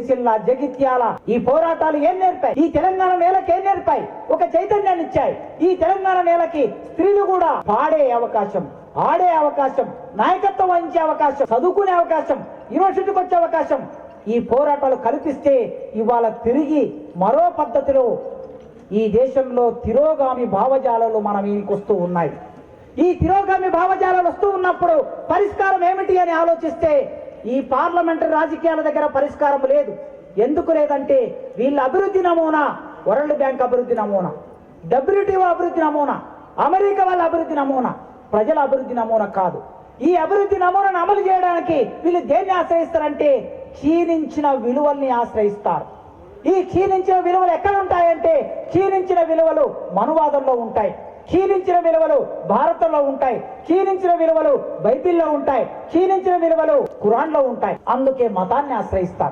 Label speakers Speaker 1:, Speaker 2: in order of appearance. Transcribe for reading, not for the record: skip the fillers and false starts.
Speaker 1: సిరిసిల్ల, జగిత్యాల ఈ పోరాటాలు ఏం నేర్పాయి? ఈ తెలంగాణ నేలకి ఏం నేర్పాయి? ఒక చైతన్యాన్ని ఇచ్చాయి. ఈ తెలంగాణ నేలకి స్త్రీలు కూడా పాడే అవకాశం, ఆడే అవకాశం, నాయకత్వం వహించే అవకాశం, చదువుకునే అవకాశం, యూనివర్సిటీకి వచ్చే అవకాశం ఈ పోరాటాలు కల్పిస్తే ఇవాళ తిరిగి మరో పద్ధతిలో ఈ దేశంలో తిరోగామి భావజాలాలు మన మీదకి వస్తూ ఉన్నాయి. ఈ తిరోగామి భావజాలాలు వస్తూ ఉన్నప్పుడు పరిష్కారం ఏమిటి అని ఆలోచిస్తే ఈ పార్లమెంటరీ రాజకీయాల దగ్గర పరిష్కారం లేదు. ఎందుకు లేదంటే వీళ్ళ అభివృద్ధి నమూనా వరల్డ్ బ్యాంక్ అభివృద్ధి నమూనా, WTO అభివృద్ధి నమూనా, అమెరికా వాళ్ళ అభివృద్ధి నమూనా, ప్రజల అభివృద్ధి నమూనా కాదు. ఈ అభివృద్ధి నమూనాను అమలు చేయడానికి వీళ్ళు దేన్ని ఆశ్రయిస్తారంటే క్షీణించిన విలువల్ని ఆశ్రయిస్తారు. ఈ క్షీణించిన విలువలు ఎక్కడ ఉంటాయంటే క్షీణించిన విలువలు మనువాదంలో ఉంటాయి, క్షీణించిన విలువలు భారతంలో ఉంటాయి, క్షీణించిన విలువలు బైబిల్లో ఉంటాయి, క్షీణించిన విలువలు ఖురాన్లో ఉంటాయి. అందుకే మతాన్ని ఆశ్రయిస్తారు.